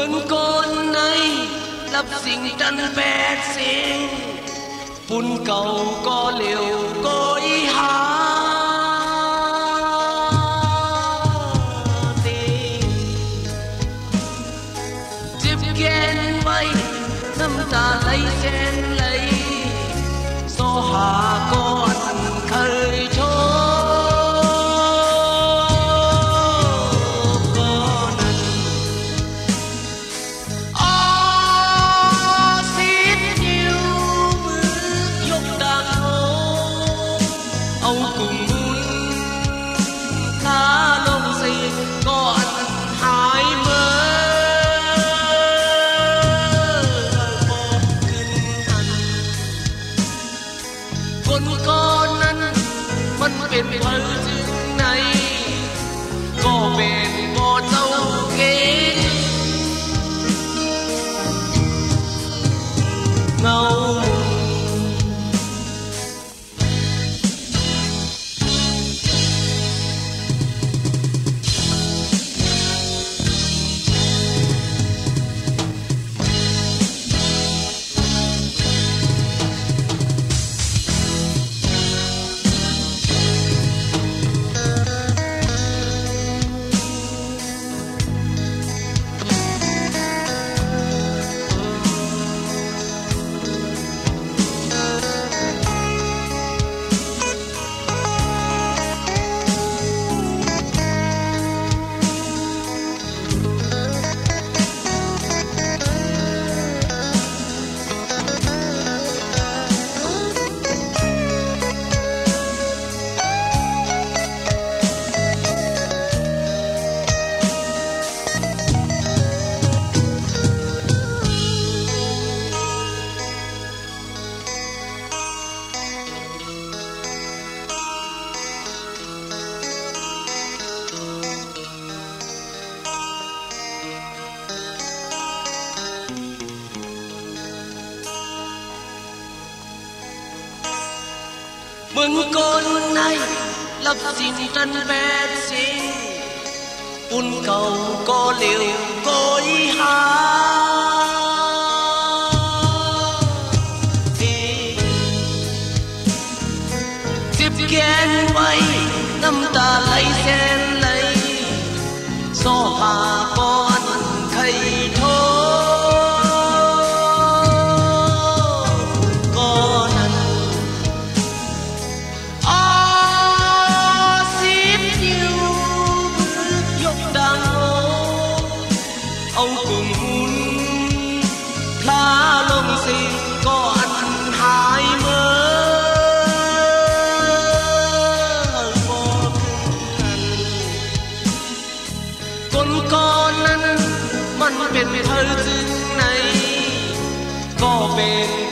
Mừng con nay lậpสิ่งจันแปดสิ่งปุ่นเก่าก็เหลวก็อีหาจิบแกนไว้น้ำตาไหลแสนไหลโซหาก่อนเคยโชเป็นเพอจึงไหนก็เป็นบ่เจ้าเก่งเงาMừng con nay lập xin trần bét xin Bùn cầu có liều có ý hà Tiếp khen quay năm ta lấy sen lấy So hà con khay thôi Ông cùng hun lá lông xì có ăn hai mơ vô kinh conนั้นมันเป็นเธอจึงไหนก็เป็น